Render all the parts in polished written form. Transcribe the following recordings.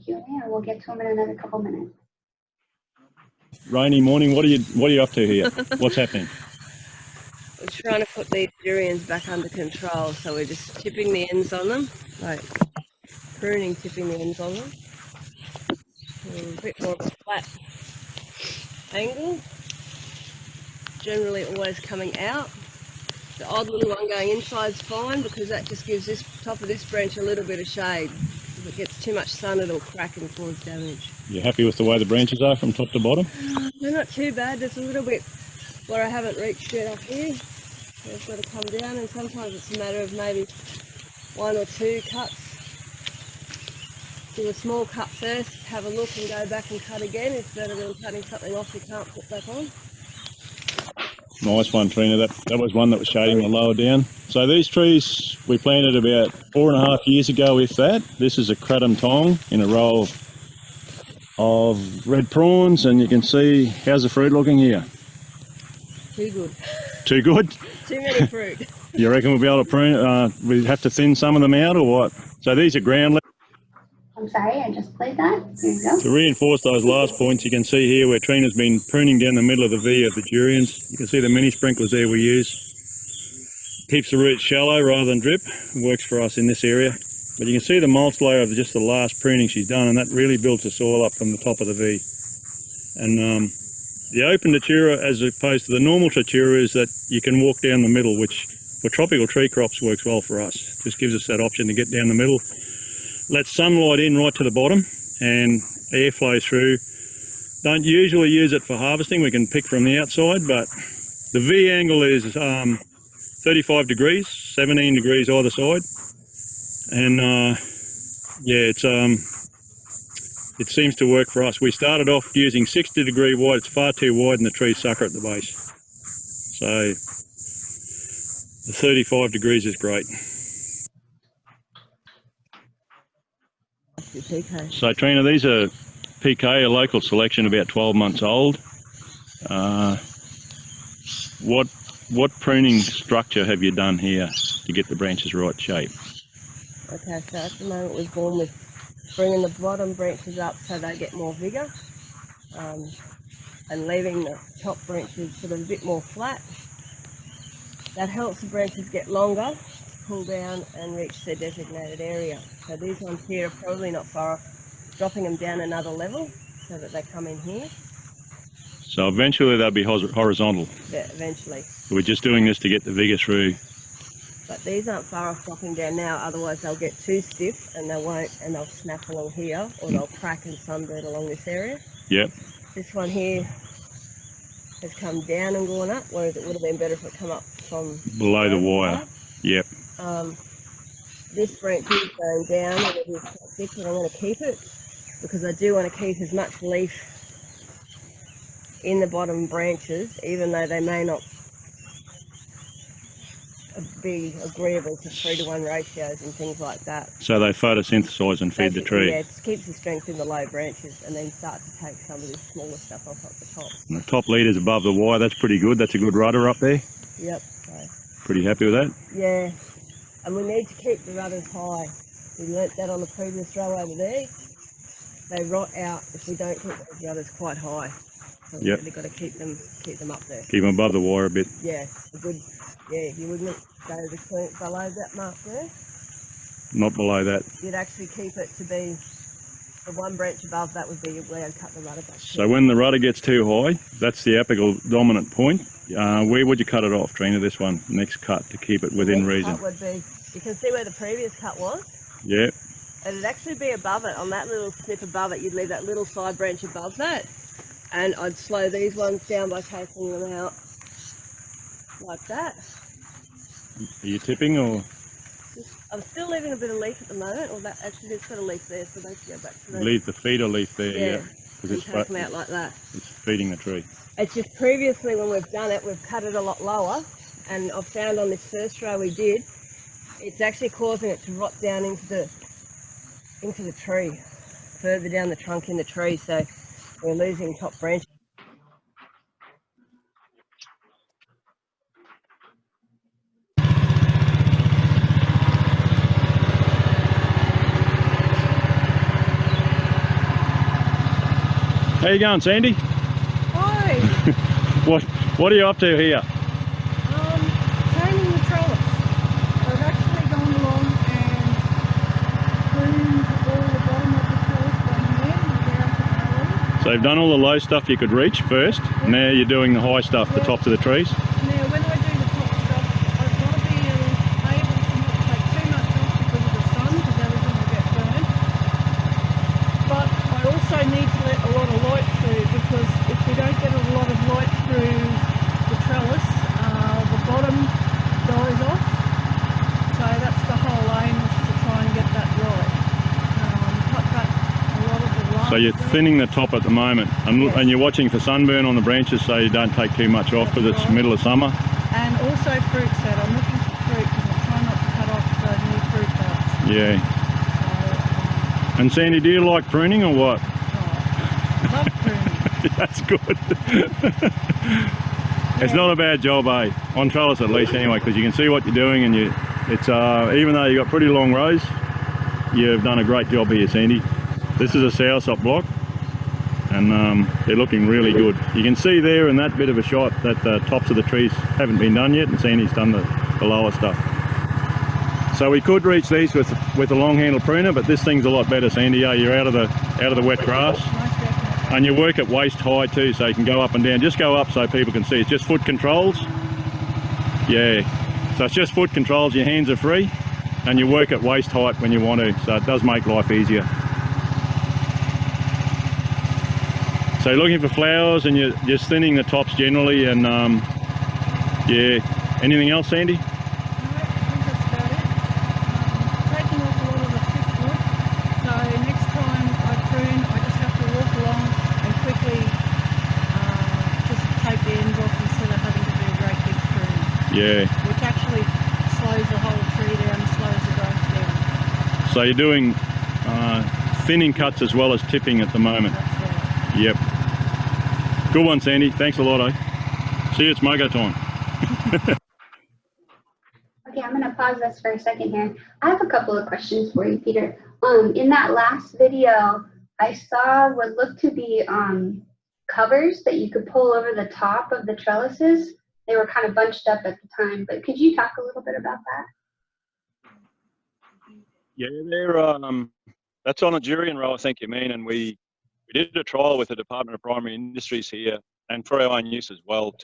Julie, and we'll get to them in another couple minutes. Rainy morning. What are you up to here? What's happening? We're trying to put these durians back under control, so we're just tipping the ends on them, like pruning, tipping the ends on them. A bit more of a flat angle, generally always coming out. The odd little one going inside is fine because that just gives this top of this branch a little bit of shade. If it gets too much sun, it'll crack and cause damage. You happy with the way the branches are from top to bottom? They're not too bad. There's a little bit where I haven't reached yet up here. They've got to come down, and sometimes it's a matter of maybe 1 or 2 cuts. Do a small cut first, have a look and go back and cut again. It's better than cutting something off you can't put back on. Nice one, Trina. That was one that was shading the lower down. So these trees we planted about 4.5 years ago, if that. This is a kratom tong in a row of red prawns, and you can see, how's the fruit looking here? Too good. Too good? Too many fruit. You reckon we'll be able to prune? We have to thin some of them out, or what? So these are ground. I'm sorry, I just played that. Here you go. To reinforce those last points, you can see here where Trina's been pruning down the middle of the V of the durians. You can see the mini sprinklers there we use. Keeps the roots shallow rather than drip. Works for us in this area. But you can see the mulch layer of just the last pruning she's done, and that really builds the soil up from the top of the V. And the open datura, as opposed to the normal datura, is that you can walk down the middle, which for tropical tree crops works well for us. Just gives us that option to get down the middle. Let sunlight in right to the bottom and airflow through. Don't usually use it for harvesting. We can pick from the outside, but the V angle is 35 degrees, 17 degrees either side. And yeah, it seems to work for us. We started off using 60-degree wide. It's far too wide and the trees sucker at the base. So the 35 degrees is great. PK. So Trina, these are PK, a local selection, about 12 months old. What pruning structure have you done here to get the branches right shape? Okay, so at the moment we've gone with bringing the bottom branches up so they get more vigour, and leaving the top branches sort of a bit more flat. That helps the branches get longer, pull down and reach their designated area. So these ones here are probably not far off, dropping them down another level so that they come in here. So eventually they'll be horizontal? Yeah, eventually. We're just doing this to get the vigour through. But these aren't far off dropping down now, otherwise they'll get too stiff and they won't, and they'll snap along here, or they'll crack and sunburn along this area. Yep. This one here has come down and gone up, whereas it would have been better if it come up from below the wire. Yep. This branch is going down and it is quite thick, but I'm going to keep it because I do want to keep as much leaf in the bottom branches, even though they may not be agreeable to 3-to-1 ratios and things like that. So they photosynthesise and feed the tree? Yeah, it keeps the strength in the low branches and then start to take some of this smaller stuff off at the top. And the top leader's above the wire, that's pretty good. That's a good rudder up there? Yep. So. Pretty happy with that? Yeah, and we need to keep the rudders high. We learnt that on the previous row over there. They rot out if we don't keep those rudders quite high. So we've really got to keep them up there. Keep them above the wire a bit. Yeah, a good. Yeah, you wouldn't go between below that mark there. Not below that. You'd actually keep it to be the one branch above that would be where I'd cut the rudder back. So when the rudder gets too high, that's the apical dominant point. Where would you cut it off, Trina? This one, next cut, to keep it within reason. Cut would be, you can see where the previous cut was. Yeah. It'd actually be above it, on that little snip above it. You'd leave that little side branch above that, and I'd slow these ones down by taking them out like that. Are you tipping or? I'm still leaving a bit of leaf at the moment, or that actually it's got a leaf there, so they should go back to the leave the feeder leaf there, yeah. Because take them out like that. It's feeding the tree. It's just previously when we've done it, we've cut it a lot lower, and I've found on this first row we did, it's actually causing it to rot down into the tree, further down the trunk in the tree, so we're losing top branches. How you going, Sandy? Hi. What are you up to here? Training the trellis. I've actually gone along and pruned all the bottom of the trellis down there down to Mahalo. So you've done all the low stuff you could reach first. Now you're doing the high stuff, the tops of the trees. Now when I do the top stuff, I've got to be able to not take too much off because of the sun, because everything will get burned. But I also need to let a lot of light through, because if we don't get a lot of light through the trellis, the bottom dies off. So that's the whole aim, is to try and get that right. Cut back a lot of the light. So you're thinning the top at the moment, and, Yes. and you're watching for sunburn on the branches so you don't take too much off, because it's middle of summer. And also fruit set. I'm looking for fruit because I'm trying not to cut off the new fruit buds. Yeah. So, And Sandy, do you like pruning or what? love pruning. That's good. It's not a bad job, eh? On trellis at least, anyway, because you can see what you're doing, and it's even though you've got pretty long rows, you've done a great job here, Sandy. This is a soursop block, and they're looking really good. You can see there in that bit of a shot that the tops of the trees haven't been done yet, and Sandy's done the lower stuff. So we could reach these with a long handle pruner, but this thing's a lot better, Sandy. You're out of the wet grass. Most definitely. And you work at waist high too, so you can go up and down. Just go up so people can see. It's just foot controls. Yeah, so it's just foot controls. Your hands are free, and you work at waist height when you want to. So it does make life easier. So you're looking for flowers, and you're just thinning the tops generally. And yeah, anything else, Sandy? No, I think that's about it. Taking off a lot of the thick wood. So next time I prune, I just have to walk along and quickly just take the ends off instead of having to do a great big prune. Yeah. Which actually slows the whole tree down and slows the growth down. So you're doing thinning cuts as well as tipping at the moment. That's right. Yep. Good one, Sandy. Thanks a lot, eh? See you at Smogo time. Okay, I'm gonna pause this for a second here. I have a couple of questions for you, Peter. In that last video, I saw what looked to be covers that you could pull over the top of the trellises. They were kind of bunched up at the time, but could you talk a little bit about that? Yeah, they're that's on a durian row, I think you mean, and we did a trial with the Department of Primary Industries here, and for our own use as well,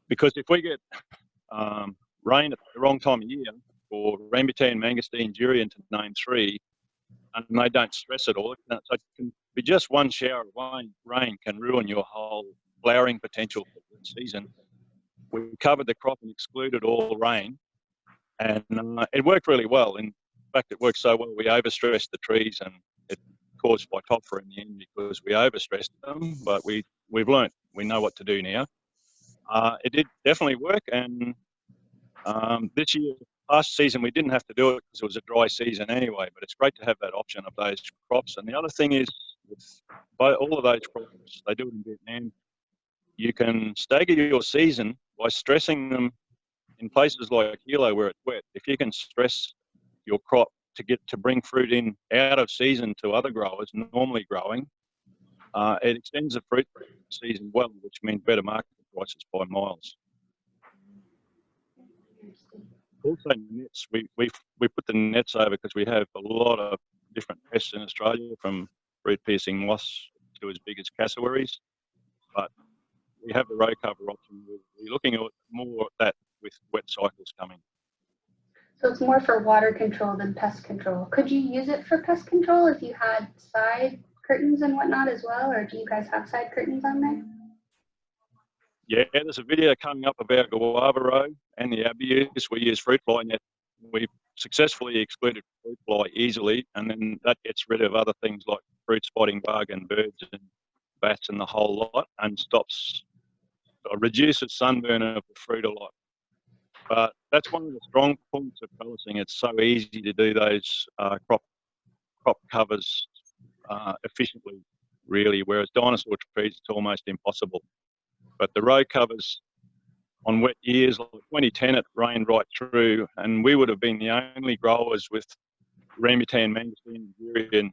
because if we get rain at the wrong time of year for rambutan, mangosteen, durian, to name three, and they don't stress it all, so it can be just one shower of rain can ruin your whole flowering potential for the season. We covered the crop and excluded all rain, and it worked really well. In fact, it worked so well we overstressed the trees, and it caused phytophthora in the end because we overstressed them. But we've learnt, we know what to do now. It did definitely work, and this year, last season, we didn't have to do it because it was a dry season anyway. But it's great to have that option of those crops. And the other thing is, with all of those crops, they do it in Vietnam. You can stagger your season by stressing them in places like Hilo where it's wet. If you can stress your crop to bring fruit in out of season to other growers normally growing, it extends the fruit season well, which means better market prices by miles. Also nets, we put the nets over because we have a lot of different pests in Australia, from fruit piercing moths to as big as cassowaries. But we have the row cover option. We're looking at more at that with wet cycles coming. So it's more for water control than pest control. Could you use it for pest control if you had side curtains and whatnot as well, or do you guys have side curtains on there? Yeah, there's a video coming up about guava row and the abuse. We use fruit fly net. We've successfully excluded fruit fly easily, and then that gets rid of other things like fruit spotting bug and birds and bats and the whole lot, and reduces sunburn of the fruit a lot. But that's one of the strong points of trellising. It's so easy to do those crop covers efficiently, really, whereas dinosaur trees, it's almost impossible. But the row covers on wet years, like 2010, it rained right through, and we would have been the only growers with rambutan, mangosteen, and durian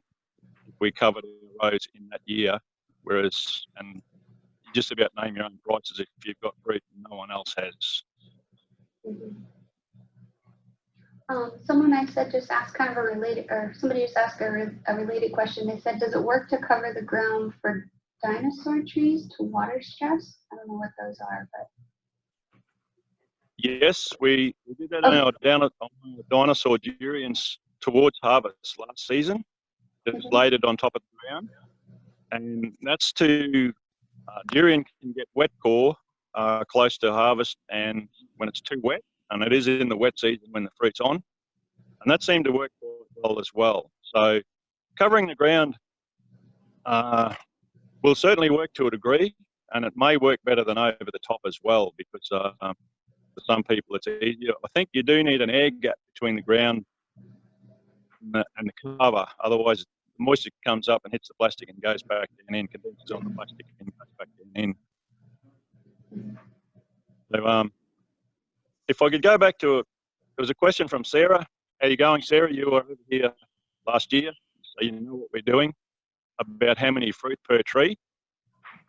if we covered our rows in that year. Whereas, and you just about name your own prices if you've got fruit and no one else has. Someone I said just asked kind of a related, or somebody just asked a related question. They said, does it work to cover the ground for dinosaur trees to water stress? I don't know what those are, but. Yes, we did that on our dinosaur durians towards harvest last season. Just laid it on top of the ground. And that's to, durian can get wet core close to harvest and when it's too wet, and it is in the wet season when the fruit's on. And that seemed to work well as well. So covering the ground will certainly work to a degree, and it may work better than over the top as well, because for some people it's easier. I think you do need an air gap between the ground and the cover, otherwise the moisture comes up and hits the plastic and goes back down in, condenses on the plastic and goes back down in. So if I could go back to it, there was a question from Sarah. How are you going, Sarah? You were over here last year, so you know what we're doing about how many fruit per tree.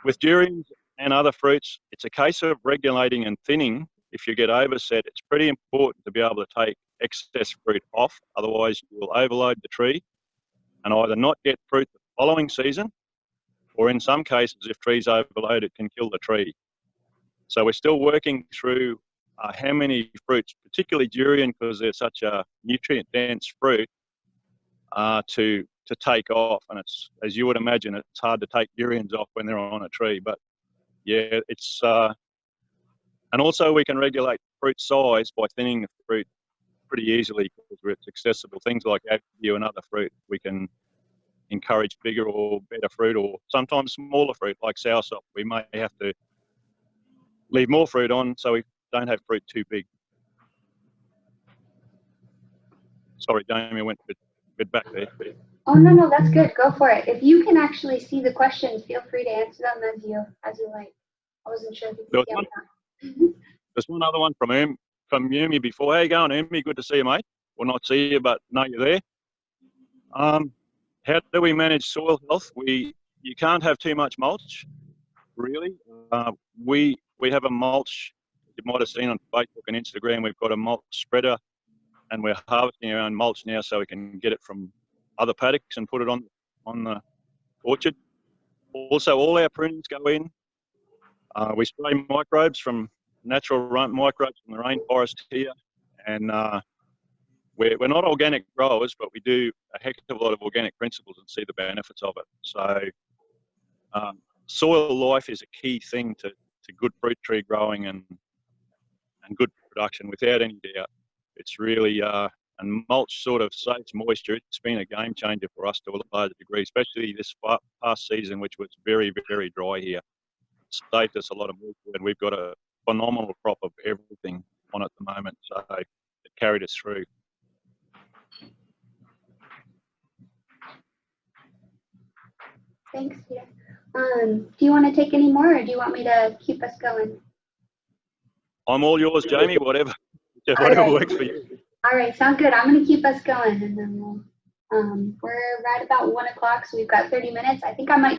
With durians and other fruits, it's a case of regulating and thinning. If you get overset, it's pretty important to be able to take excess fruit off, otherwise you will overload the tree and either not get fruit the following season, or in some cases, if trees overload, it can kill the tree. So we're still working through how many fruits, particularly durian, because they're such a nutrient-dense fruit, to take off. And it's, as you would imagine, it's hard to take durians off when they're on a tree. But yeah, it's and also we can regulate fruit size by thinning the fruit pretty easily because it's accessible. Things like apple and other fruit, we can encourage bigger or better fruit, or sometimes smaller fruit like soursop. We may have to leave more fruit on so we don't have fruit too big. Sorry, Damien, went a bit back there. Oh, no, that's good. Go for it. If you can actually see the questions, feel free to answer them as you like. I wasn't sure if you could see them or not. There's one other one from Yumi before. How you going, Yumi? Good to see you, mate. Well, not see you, but know you're there. How do we manage soil health? You can't have too much mulch, really. We have a mulch. You might have seen on Facebook and Instagram. We've got a mulch spreader, and we're harvesting our own mulch now, so we can get it from other paddocks and put it on the orchard. Also, all our prunings go in. We spray microbes from natural microbes from the rainforest here, and we're not organic growers, but we do a heck of a lot of organic principles and see the benefits of it. So soil life is a key thing to good fruit tree growing and good production, without any doubt. It's really, and mulch sort of saves moisture. It's been a game changer for us to a large degree, especially this past season, which was very, very dry here. It saved us a lot of moisture, and we've got a phenomenal crop of everything on at the moment, so it carried us through. Thanks, Peter. Do you want to take any more, or do you want me to keep us going? I'm all yours, Jamie, whatever works for you. All right, sounds good. I'm going to keep us going, and then we're right about 1 o'clock, so we've got 30 minutes. I think I might